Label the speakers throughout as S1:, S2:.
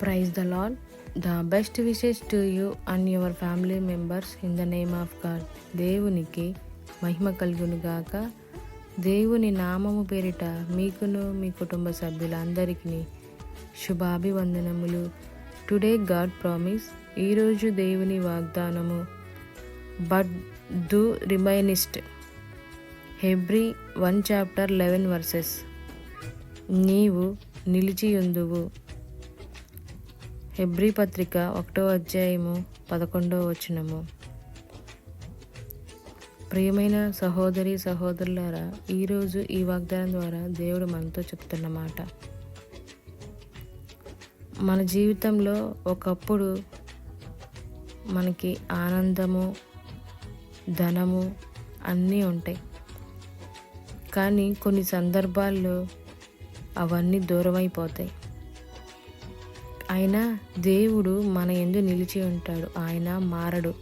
S1: Praise the Lord. The best wishes to you and your family members in the name of God. దేవునికి మహిమ కలుగునుగాక. దేవుని నామము పేరిట మీకును మీ కుటుంబ సభ్యులందరికీ శుభాభివందనములు. టుడే గాడ్ ప్రామిస్, ఈరోజు దేవుని వాగ్దానము. But do రిమైనిస్ట్. హెబ్రీ 1:11 నీవు నిలిచియుందువు. హెబ్రీ పత్రిక 1:11. ప్రియమైన సహోదరి సహోదరులారా, ఈరోజు ఈ వాగ్దానం ద్వారా దేవుడు మనతో చెప్తున్న మాట, మన జీవితంలో ఒకప్పుడు మనకి ఆనందము, ధనము అన్నీ ఉంటాయి. కానీ కొన్ని సందర్భాల్లో అవన్నీ దూరమైపోతాయి. అయినా దేవుడు మన యందు నిలిచి ఉంటాడు. ఆయన మారడు,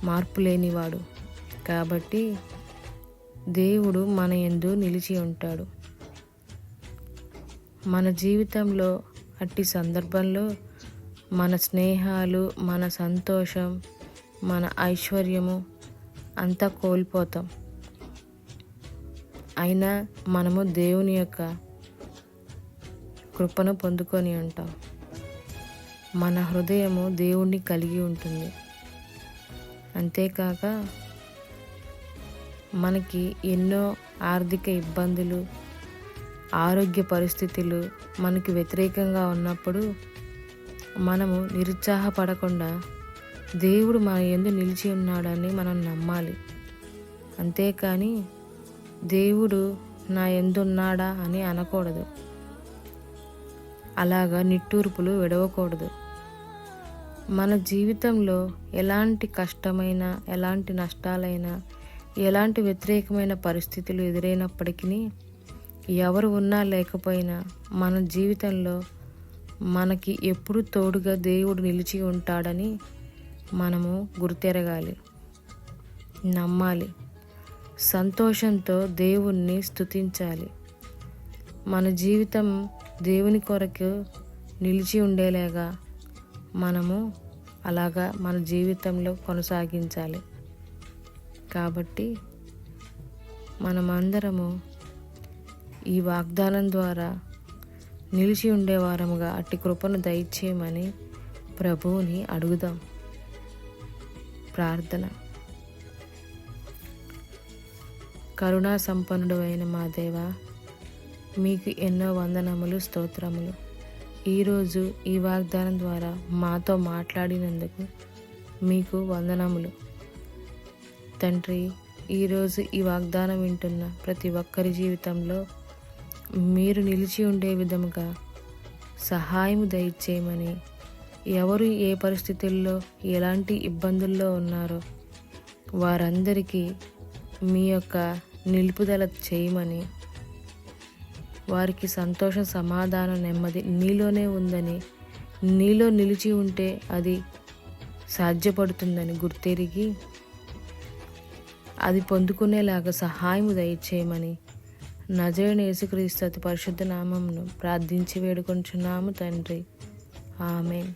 S1: మార్పు లేనివాడు. కాబట్టి దేవుడు మన యందు నిలిచి ఉంటాడు. మన జీవితంలో అట్టి సందర్భంలో మన స్నేహాలు, మన సంతోషం, మన ఐశ్వర్యము అంతా కోల్పోతాం. అయినా మనము దేవుని యొక్క కృపను పొందుకొని ఉంటాం. మన హృదయము దేవుణ్ణి కలిగి ఉంటుంది. అంతేకాక మనకి ఎన్నో ఆర్థిక ఇబ్బందులు, ఆరోగ్య పరిస్థితులు మనకి వ్యతిరేకంగా ఉన్నప్పుడు మనము నిరుత్సాహపడకుండా దేవుడు మన యందు నిలిచి ఉన్నాడని మనం నమ్మాలి. అంతేకాని దేవుడు నా యందు ఉన్నాడా అని అనకూడదు. అలాగా నిట్టూర్పులు విడవకూడదు. మన జీవితంలో ఎలాంటి కష్టమైనా, ఎలాంటి నష్టాలైనా, ఎలాంటి వ్యతిరేకమైన పరిస్థితులు ఎదురైనప్పటికీ, ఎవరు ఉన్నా లేకపోయినా మన జీవితంలో మనకి ఎప్పుడు తోడుగా దేవుడు నిలిచి ఉంటాడని మనము గుర్తెరగాలి, నమ్మాలి. సంతోషంతో దేవుణ్ణి స్తుతించాలి. మన జీవితం దేవుని కొరకు నిలిచి ఉండేలాగా మనము అలాగా మన జీవితంలో కొనసాగించాలి. కాబట్టి మనమందరము ఈ వాగ్దానం ద్వారా నిలిచి ఉండేవారముగా అట్టి కృపను దయచేయమని ప్రభువుని అడుగుదాం. ప్రార్థన. కరుణా సంపన్నుడు అయిన మా దేవా, మీకు ఎన్నో వందనములు, స్తోత్రములు. ఈరోజు ఈ వాగ్దానం ద్వారా మాతో మాట్లాడినందుకు మీకు వందనములు తండ్రి. ఈరోజు ఈ వాగ్దానం వింటున్న ప్రతి ఒక్కరి జీవితంలో మీరు నిలిచి ఉండే విధముగా సహాయము దయచేయమని, ఎవరు ఏ పరిస్థితుల్లో ఎలాంటి ఇబ్బందుల్లో ఉన్నారో వారందరికీ మీ యొక్క నిలుపుదల చేయమని, వారికి సంతోషం, సమాధానం, నెమ్మది నీలోనే ఉందని, నీలో నిలిచి ఉంటే అది సాధ్యపడుతుందని గుర్తెరిగి అది పొందుకునేలాగా సహాయం దయచేయమని నజరేయుడైన యేసుక్రీస్తు అతి పరిశుద్ధ నామమును ప్రార్థించి వేడుకొంచున్నాము తండ్రి. ఆమేన్.